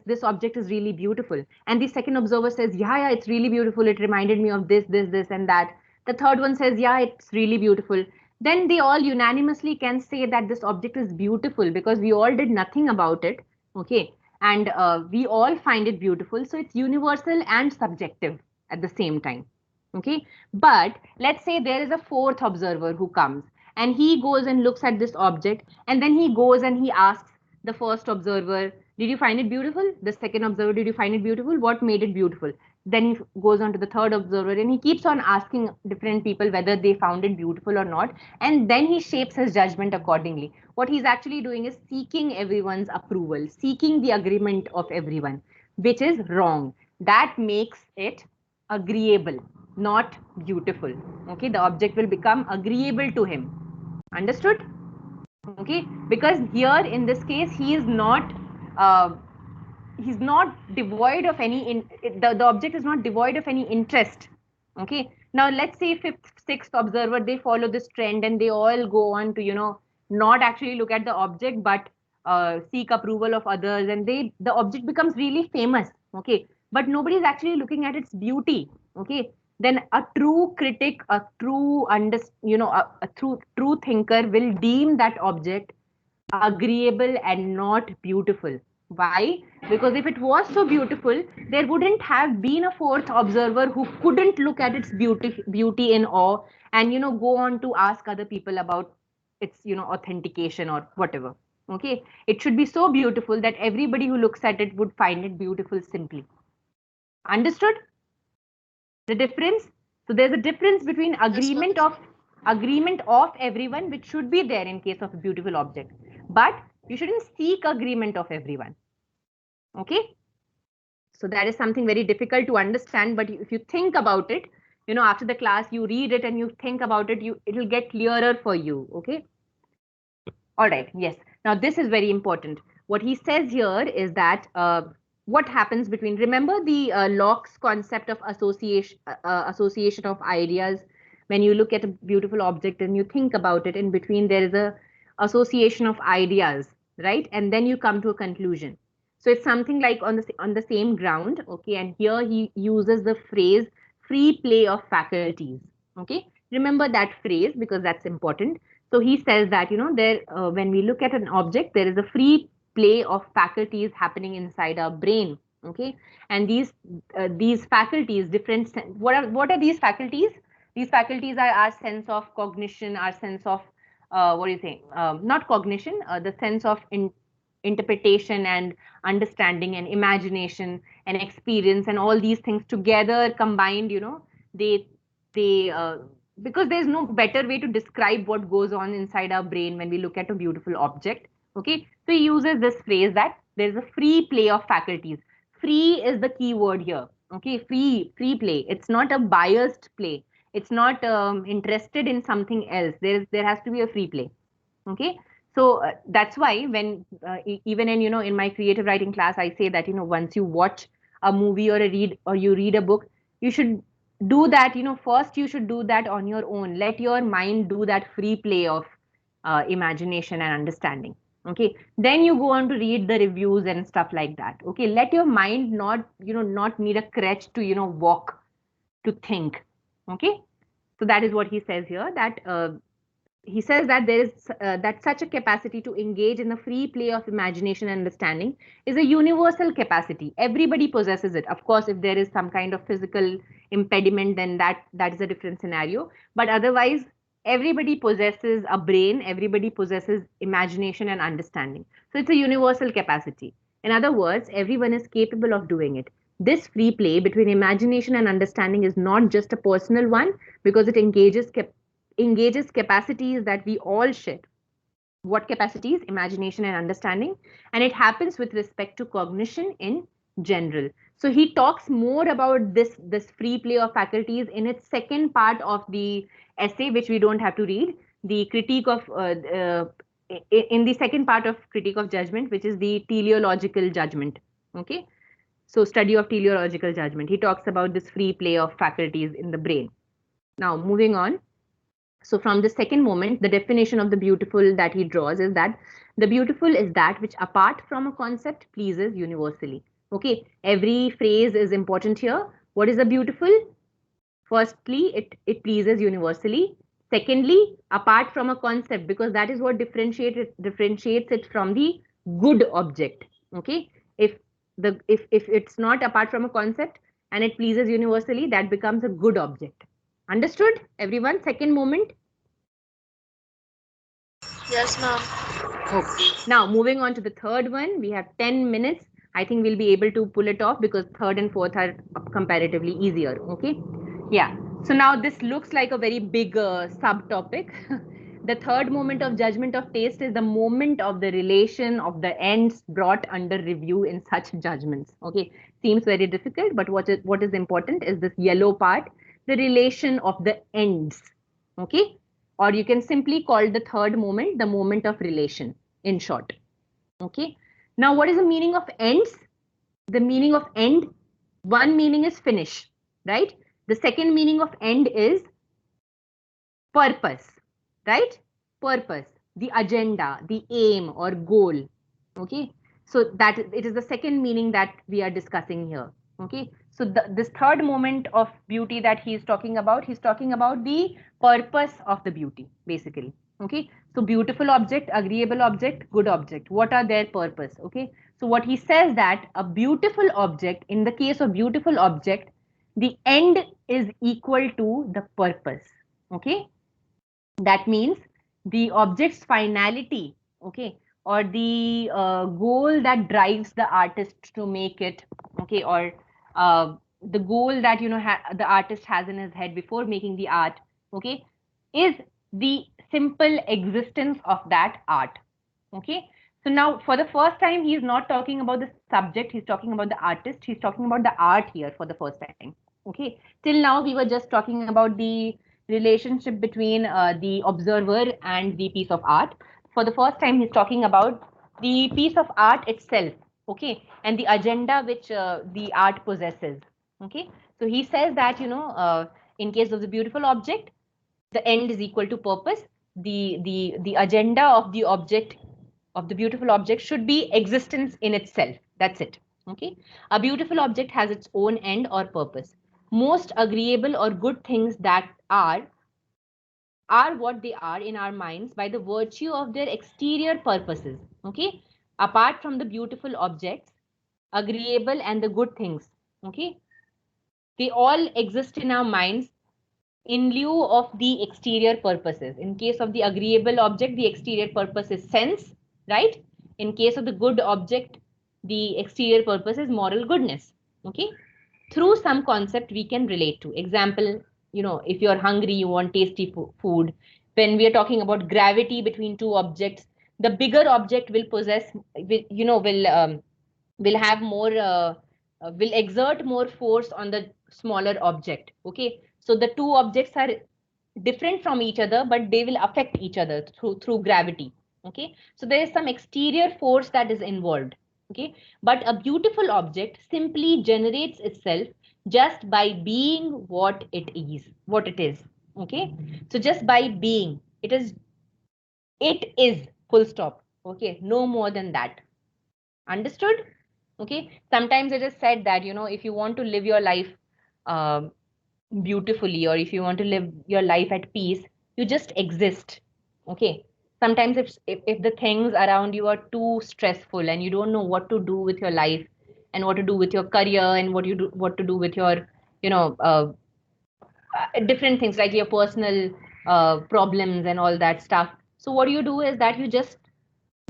this object is really beautiful. And the second observer says, yeah, it's really beautiful. It reminded me of this, and that. The third one says, yeah, it's really beautiful. Then they all unanimously can say that this object is beautiful because we all did nothing about it. Okay. And we all find it beautiful. So it's universal and subjective at the same time. Okay. But let's say there is a fourth observer who comes and he goes and looks at this object, and then he goes and he asks the first observer, did you find it beautiful? The second observer, did you find it beautiful? What made it beautiful? Then he goes on to the third observer and he keeps on asking different people whether they found it beautiful or not. And then he shapes his judgment accordingly. What he's actually doing is seeking everyone's approval, seeking the agreement of everyone, which is wrong. That makes it agreeable, not beautiful. Okay, the object will become agreeable to him. Understood? Okay, because here in this case uh, he's not devoid of the object is not devoid of any interest. Okay, now let's say fifth, sixth observer, they follow this trend and they all go on to not actually look at the object, but seek approval of others, and the object becomes really famous. Okay, but nobody is actually looking at its beauty. Okay, then a true critic, a true a true thinker will deem that object agreeable and not beautiful. Why? Because if it was so beautiful, there wouldn't have been a fourth observer who couldn't look at its beauty in awe and go on to ask other people about its authentication or whatever. Okay, it should be so beautiful that everybody who looks at it would find it beautiful simply. Understood the difference? So there's a difference between agreement of everyone, which should be there in case of a beautiful object, but you shouldn't seek agreement of everyone. Okay, so that is something very difficult to understand, but if you think about it, after the class you read it and you think about it, it'll get clearer for you. Okay, all right, yes. Now this is very important. What he says here is that what happens between, remember the Locke's concept of association of ideas. When you look at a beautiful object and you think about it, in between there is a association of ideas, right? And then you come to a conclusion. So it's something like on the same ground. Okay, and here he uses the phrase free play of faculties. Okay, remember that phrase because that's important. So he says that there when we look at an object, there is a free play of faculties happening inside our brain. Okay, and these faculties, what are these faculties? These faculties are our sense of cognition, our sense of what do you think? Not cognition, the sense of interpretation and understanding and imagination and experience and all these things together combined. because there's no better way to describe what goes on inside our brain when we look at a beautiful object. Okay, so he uses this phrase that there's a free play of faculties. Free is the key word here. Okay, free play. It's not a biased play. It's not interested in something else. There has to be a free play. Okay, so that's why when even in in my creative writing class, I say that once you watch a movie or you read a book, you should do that. First you should do that on your own. Let your mind do that free play of imagination and understanding. Okay, then you go on to read the reviews and stuff like that. Okay, let your mind not need a crutch to walk, to think. Okay, so that is what he says here, that he says that there is that such a capacity to engage in the free play of imagination and understanding is a universal capacity. Everybody possesses it. Of course, if there is some kind of physical impediment, then that is a different scenario. But otherwise, everybody possesses a brain. Everybody possesses imagination and understanding. So it's a universal capacity. In other words, everyone is capable of doing it. This free play between imagination and understanding is not just a personal one, because it engages capacities that we all share. What capacities? Imagination and understanding. And it happens with respect to cognition in general. So he talks more about this free play of faculties in its second part of the essay, which we don't have to read. The critique of in the second part of critique of judgment, which is the teleological judgment. Okay, so study of teleological judgment. He talks about this free play of faculties in the brain. Now moving on. So from the second moment, the definition of the beautiful that he draws is that the beautiful is that which apart from a concept pleases universally. Okay, every phrase is important here. What is the beautiful? Firstly, it pleases universally. Secondly, apart from a concept, because that is what differentiates it from the good object. Okay, if it's not apart from a concept and it pleases universally, that becomes a good object. Understood, everyone? Second moment. Yes, ma'am. Okay. Now moving on to the third one, we have 10 minutes. I think we'll be able to pull it off because third and fourth are comparatively easier. Okay. Yeah. So now this looks like a very big subtopic. The third moment of judgment of taste is the moment of the relation of the ends brought under review in such judgments. Okay. Seems very difficult, but what is important is this yellow part, the relation of the ends. Okay. Or you can simply call the third moment the moment of relation, in short. Okay. Now, what is the meaning of ends? The meaning of end, one meaning is finish, right? The second meaning of end is purpose, right? Purpose, the agenda, the aim or goal. Okay. So that it is the second meaning that we are discussing here. Okay. So this third moment of beauty that he's talking about the purpose of the beauty, basically. Okay. So beautiful object, agreeable object, good object. What are their purpose? Okay. So what he says that a beautiful object, in the case of beautiful object, the end is equal to the purpose. Okay. That means the object's finality, okay, or the goal that drives the artist to make it, okay, or the goal that the artist has in his head before making the art, okay, is the simple existence of that art. Okay, so now for the first time he is not talking about the subject, he's talking about the artist, he's talking about the art here for the first time. Okay, till now we were just talking about the relationship between the observer and the piece of art. For the first time he's talking about the piece of art itself, okay, and the agenda which the art possesses. Okay, so he says that in case of the beautiful object, the end is equal to purpose. The agenda of the object, of the beautiful object, should be existence in itself. That's it. Okay, a beautiful object has its own end or purpose. Most agreeable or good things that are what they are in our minds by the virtue of their exterior purposes. Okay, apart from the beautiful objects, agreeable and the good things, okay, they all exist in our minds in lieu of the exterior purposes. In case of the agreeable object, the exterior purpose is sense, right? In case of the good object, the exterior purpose is moral goodness. Okay. through some concept we can relate to. Example, if you're hungry, you want tasty food. When we are talking about gravity between two objects, the bigger object will possess, will have more, will exert more force on the smaller object. Okay, so the two objects are different from each other, but they will affect each other through gravity. Okay, so there is some exterior force that is involved. Okay, but a beautiful object simply generates itself just by being what it is. Okay, so just by being, it is full stop. Okay, no more than that. Understood? Okay, sometimes it is said that, if you want to live your life um, beautifully, or if you want to live your life at peace, you just exist. Okay, sometimes if the things around you are too stressful and you don't know what to do with your life, and what to do with your career, and what to do with your, you know uh, different things like your personal problems and all that stuff. So what you do is that you just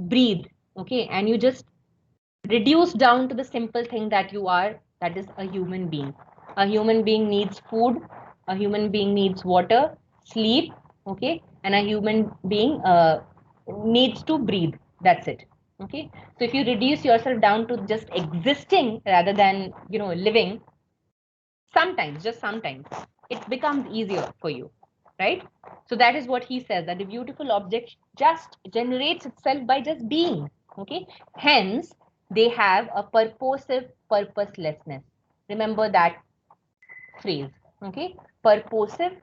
breathe. Okay, and you just reduce down to the simple thing that you are, that is a human being. A human being needs food, a human being needs water, sleep. Okay, and a human being needs to breathe. That's it. Okay, so if you reduce yourself down to just existing rather than, living, sometimes, just sometimes, it becomes easier for you, right? So that is what he says, that the beautiful object just generates itself by just being. Okay, hence they have a purposive purposelessness. Remember that phrase. Okay, purposive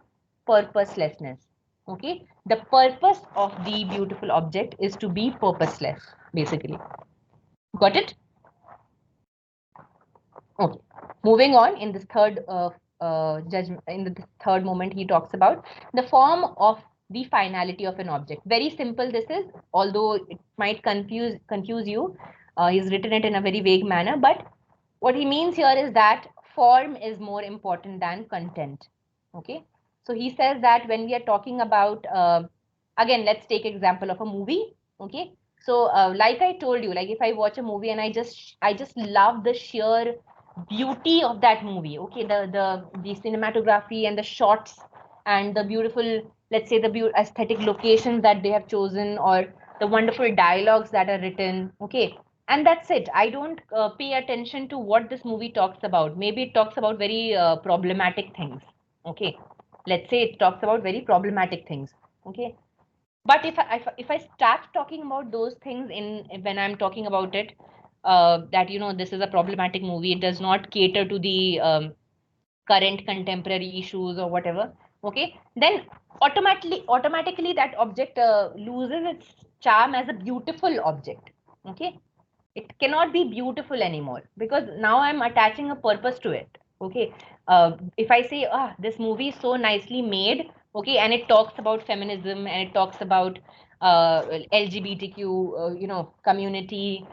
purposelessness. Okay, the purpose of the beautiful object is to be purposeless, basically. Got it? Okay, moving on. In this third judgment, in the third moment, he talks about the form of the finality of an object. Very simple. This is, although it might confuse you. He's written it in a very vague manner, but what he means here is that form is more important than content. Okay, so he says that when we are talking about, again, let's take example of a movie. Okay, so like I told you, like if I watch a movie and I just love the sheer beauty of that movie. Okay, the cinematography and the shots and the beautiful, let's say, the aesthetic locations that they have chosen, or the wonderful dialogues that are written. Okay, and that's it. I don't pay attention to what this movie talks about. Maybe it talks about very problematic things. Okay, let's say it talks about very problematic things. Okay, but if I start talking about those things in when I'm talking about it, that, this is a problematic movie, it does not cater to the current contemporary issues or whatever. Okay, then automatically that object loses its charm as a beautiful object. Okay, it cannot be beautiful anymore, because now I'm attaching a purpose to it. Okay, if I say, this movie is so nicely made, okay, and it talks about feminism, and it talks about LGBTQ, community,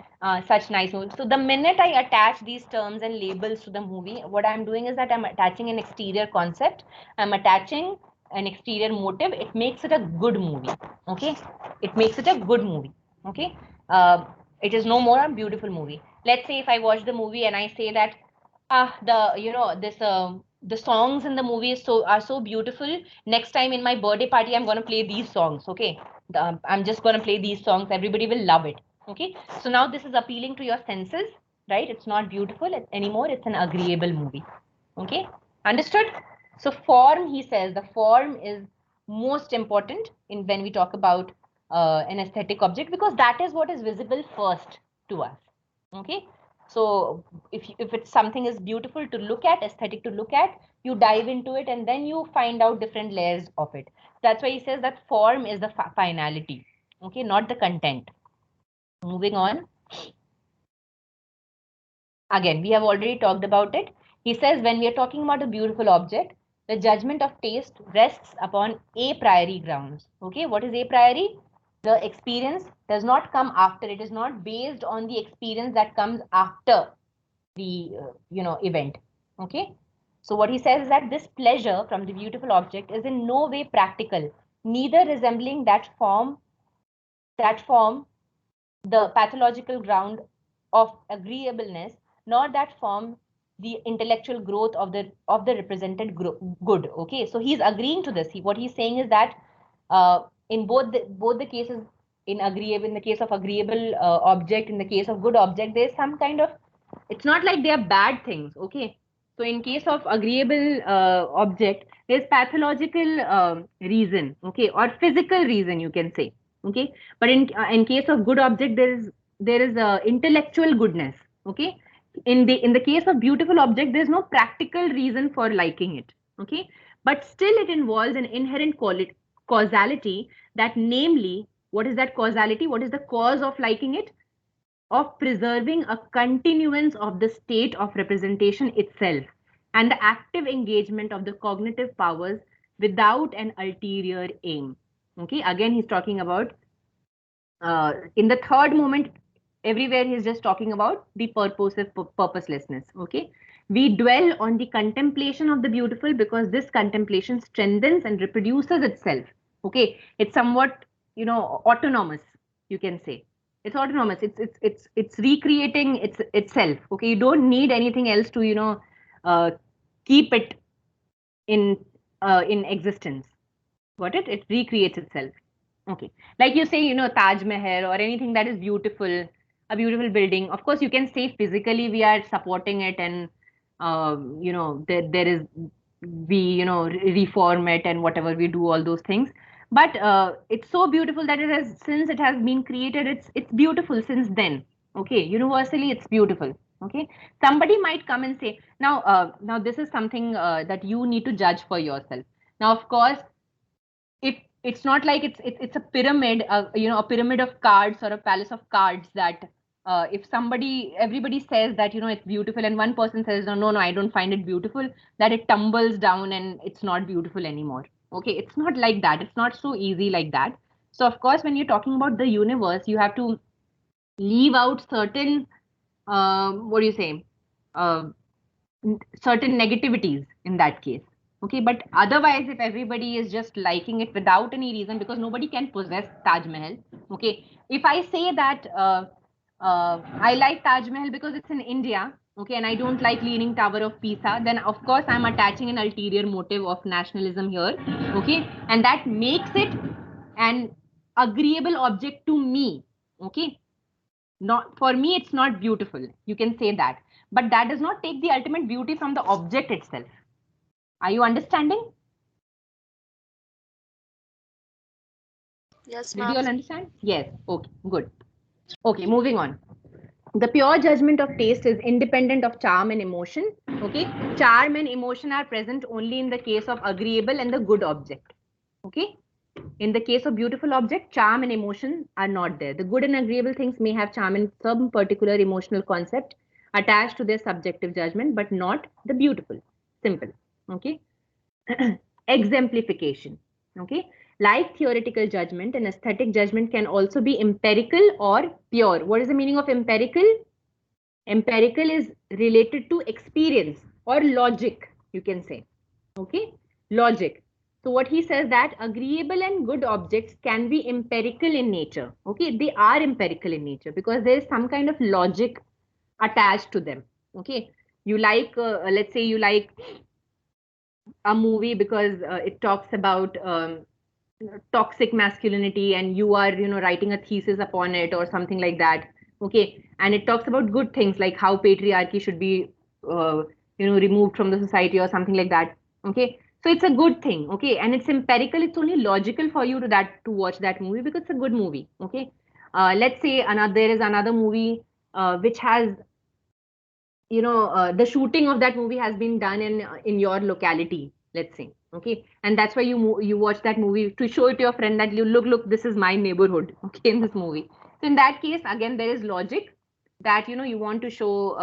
such nice movies. So the minute I attach these terms and labels to the movie, what I'm doing is that I'm attaching an exterior concept, I'm attaching an exterior motive. It makes it a good movie. Okay, it makes it a good movie. Okay, uh, it is no more a beautiful movie. Let's say if I watch the movie and I say that, the this the songs in the movie are so beautiful. Next time in my birthday party, I'm gonna play these songs. Okay, I'm just gonna play these songs. Everybody will love it. Okay, so now this is appealing to your senses, right? It's not beautiful anymore. It's an agreeable movie. Okay, understood? So form, he says, the form is most important in when we talk about an aesthetic object, because that is what is visible first to us. Okay, so if it's something is beautiful to look at, aesthetic to look at, you dive into it and then you find out different layers of it. That's why he says that form is the finality. Okay, not the content. Moving on. Again, we have already talked about it. He says when we are talking about a beautiful object, the judgment of taste rests upon a priori grounds. Okay, what is a priori? The experience does not come after. It is not based on the experience that comes after the event. Okay, so what he says is that this pleasure from the beautiful object is in no way practical, neither resembling that form the pathological ground of agreeableness, nor that form the intellectual growth of the represented good. Okay, so he's agreeing to this. What he's saying is that in both the cases, in the case of agreeable object, in the case of good object, there's some kind of, it's not like they are bad things. Okay, so in case of agreeable object, there's pathological reason, okay, or physical reason, you can say. Okay, but in case of good object, there is intellectual goodness. Okay, in the case of beautiful object, there's no practical reason for liking it. Okay, but still it involves an inherent causality, that namely, what is that causality? What is the cause of liking it? Of preserving a continuance of the state of representation itself, and the active engagement of the cognitive powers without an ulterior aim. Okay, again he's talking about in the third moment, everywhere he's just talking about the purposelessness. Okay, we dwell on the contemplation of the beautiful because this contemplation strengthens and reproduces itself. Okay, it's somewhat, autonomous, you can say. It's autonomous, it's recreating itself. Okay, you don't need anything else to uh, keep it in existence. Got it? It recreates itself. Okay. Like you say, Taj Mahal or anything that is beautiful, a beautiful building. Of course, you can say physically we are supporting it, and there is, we reform it and whatever, we do all those things. But it's so beautiful that since it has been created, it's beautiful since then. Okay, universally it's beautiful. Okay, somebody might come and say, now this is something that you need to judge for yourself. Now, of course, if it's not like it's a pyramid, a pyramid of cards or a palace of cards, that if everybody says that it's beautiful, and one person says no, I don't find it beautiful, that it tumbles down and it's not beautiful anymore. Okay, it's not like that. It's not so easy like that. So of course, when you're talking about the universe, you have to leave out certain what do you say, uh, certain negativities in that case. Okay, but otherwise, if everybody is just liking it without any reason, because nobody can possess Taj Mahal. Okay, if I say that I like Taj Mahal because it's in India, okay, and I don't like Leaning Tower of Pisa, then of course I'm attaching an ulterior motive of nationalism here. Okay, and that makes it an agreeable object to me. Okay, not for me, it's not beautiful, you can say that, but that does not take the ultimate beauty from the object itself. Are you understanding? Yes, Did you all ma'am. understand? Yes. Okay, good. Okay, moving on. The pure judgment of taste is independent of charm and emotion. Okay, charm and emotion are present only in the case of agreeable and the good object. Okay, in the case of beautiful object, charm and emotion are not there. The good and agreeable things may have charm and some particular emotional concept attached to their subjective judgment, but not the beautiful. Simple. Okay. Exemplification. Okay, like theoretical judgment, and aesthetic judgment can also be empirical or pure. What is the meaning of empirical? Empirical is related to experience or logic, you can say. Okay, logic. So what he says, that agreeable and good objects can be empirical in nature. Okay, they are empirical in nature because there is some kind of logic attached to them. Okay, you like, let's say you like a movie because it talks about toxic masculinity, and you are writing a thesis upon it or something like that. Okay, and it talks about good things like how patriarchy should be uh, removed from the society or something like that. Okay, so it's a good thing. Okay, and it's empirical, it's only logical for you to watch that movie because it's a good movie. Okay, let's say there is another movie which has, the shooting of that movie has been done in your locality, let's say. Okay, and that's why you watch that movie to show it to your friend that you look, this is my neighborhood. Okay, in this movie. So in that case, again, there is logic that you want to show,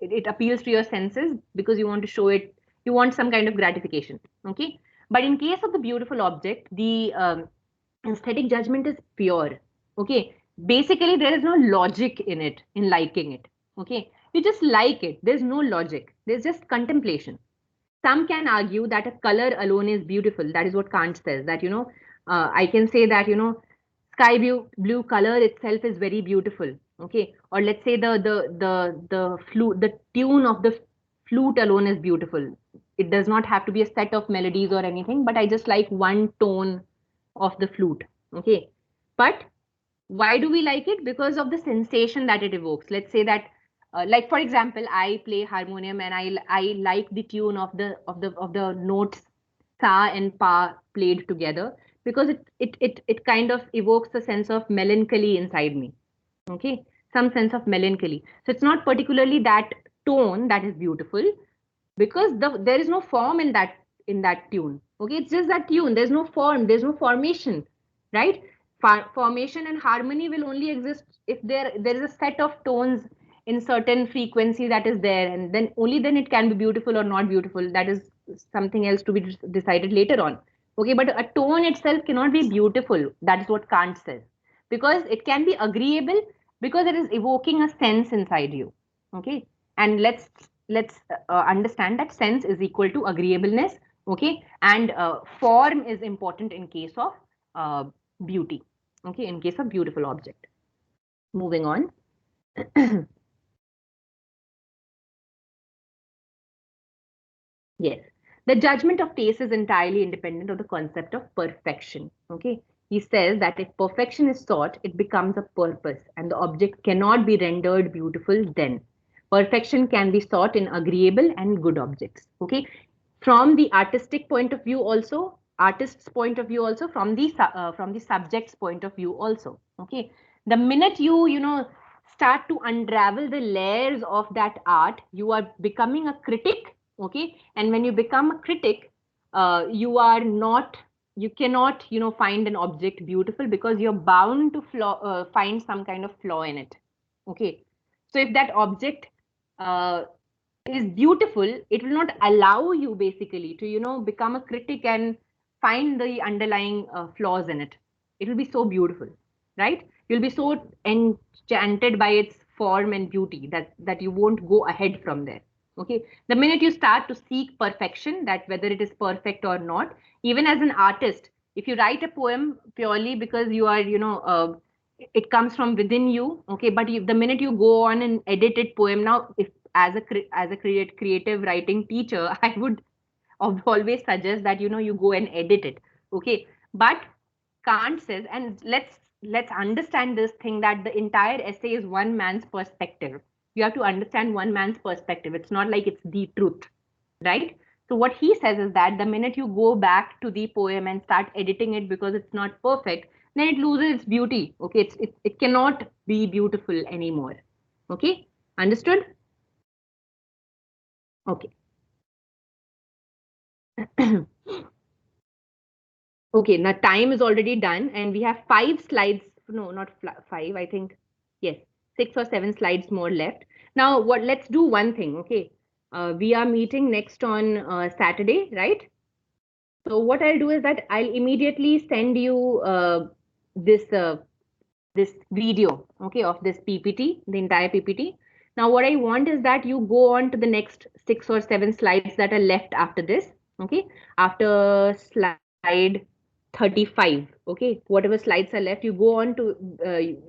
it appeals to your senses because you want to show it, you want some kind of gratification. Okay, but in case of the beautiful object, the aesthetic judgment is pure. Okay, basically there is no logic in it, in liking it. Okay, you just like it, there's no logic, there's just contemplation. Some can argue that a color alone is beautiful. That is what Kant says, that I can say that sky blue color itself is very beautiful. Okay, or let's say the tune of the flute alone is beautiful. It does not have to be a set of melodies or anything, but I just like one tone of the flute. Okay. But why do we like it? Because of the sensation that it evokes. Let's say that, like for example, I play harmonium and I like the tune of the notes sa and pa played together, because it kind of evokes a sense of melancholy inside me. Okay, some sense of melancholy. So it's not particularly that tone that is beautiful, because there is no form in that tune. Okay, it's just that tune. There's no form. There's no formation, right? Formation and harmony will only exist if there is a set of tones in certain frequency that is there, and then only then it can be beautiful or not beautiful. That is something else to be decided later on. Okay, but a tone itself cannot be beautiful. That is what Kant says, because it can be agreeable, because it is evoking a sense inside you. Okay, and let's understand that sense is equal to agreeableness. Okay, and form is important in case of beauty. Okay, in case of beautiful object. Moving on. Yes, the judgment of taste is entirely independent of the concept of perfection. Okay, he says that if perfection is sought, it becomes a purpose, and the object cannot be rendered beautiful then. Perfection can be sought in agreeable and good objects. Okay, from the artistic point of view also, artist's point of view also, from the subject's point of view also. Okay, the minute you start to unravel the layers of that art, you are becoming a critic. Okay, and when you become a critic, you cannot find an object beautiful, because you're bound to find some kind of flaw in it. Okay, so if that object uh, is beautiful, it will not allow you basically to become a critic and find the underlying flaws in it. It will be so beautiful, right? You'll be so enchanted by its form and beauty that you won't go ahead from there. Okay, the minute you start to seek perfection, that whether it is perfect or not, even as an artist, if you write a poem purely because you are it comes from within you. Okay, but the minute you go on and edit it poem, now if as a creative writing teacher, I would always suggest that you go and edit it. Okay, but Kant says, and let's understand this thing, that the entire essay is one man's perspective. You have to understand one man's perspective. It's not like it's the truth, right? So what he says is that the minute you go back to the poem and start editing it because it's not perfect, then it loses its beauty. Okay, it cannot be beautiful anymore. Okay, understood? Okay. Okay, now time is already done and we have 5 slides. No, not five, I think. Yes, 6 or 7 slides more left. Now, let's do one thing, okay? We are meeting next on Saturday, right? So what I'll do is that I'll immediately send you this this video, okay, of this PPT, the entire PPT. Now, what I want is that you go on to the next 6 or 7 slides that are left after this, okay? After slide 35, okay? Whatever slides are left, you go on to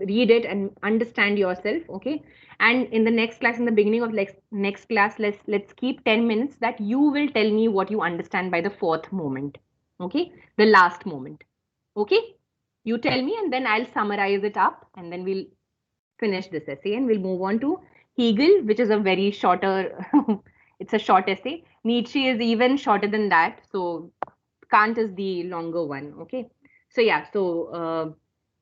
read it and understand yourself, okay? And in the next class, in the beginning of next class, let's keep 10 minutes that you will tell me what you understand by the fourth moment, okay? The last moment, okay? You tell me and then I'll summarize it up and then we'll finish this essay and we'll move on to Hegel, which is a very shorter, it's a short essay. Nietzsche is even shorter than that. So Kant is the longer one. Okay. So yeah, so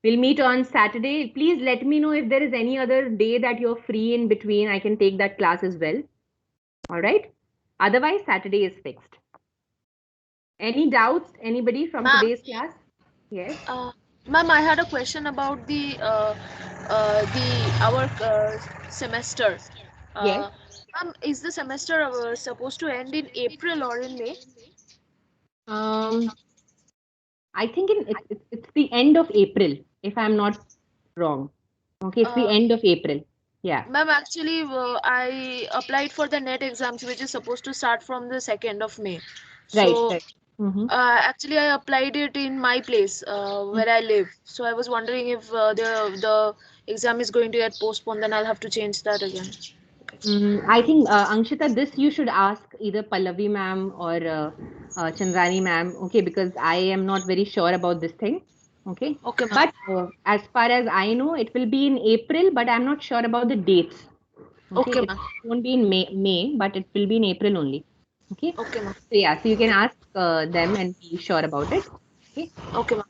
we'll meet on Saturday. Please let me know if there is any other day that you're free in between. I can take that class as well. All right. Otherwise, Saturday is fixed. Any doubts? Anybody from today's class? Yes. Ma'am, I had a question about our semester. Yes. Ma'am, is the semester supposed to end in April or in May? I think it's the end of April, if I'm not wrong. Okay, it's the end of April. Yeah. Ma'am, actually, I applied for the NET exams, which is supposed to start from the 2nd of May. Right, So, right. Mm-hmm. actually, I applied it in my place where I live. So I was wondering if the exam is going to get postponed, then I'll have to change that again. I think Ankshita, this you should ask either Pallavi ma'am or Chandrani ma'am. Okay, because I am not very sure about this thing. Okay, Okay, ma'am. but as far as I know, it will be in April, but I'm not sure about the dates. Okay, Okay, it ma'am. won't be in May, but it will be in April only. Okay, Okay, ma'am. so yeah, so you can ask them and be sure about it. Okay. Okay, ma'am.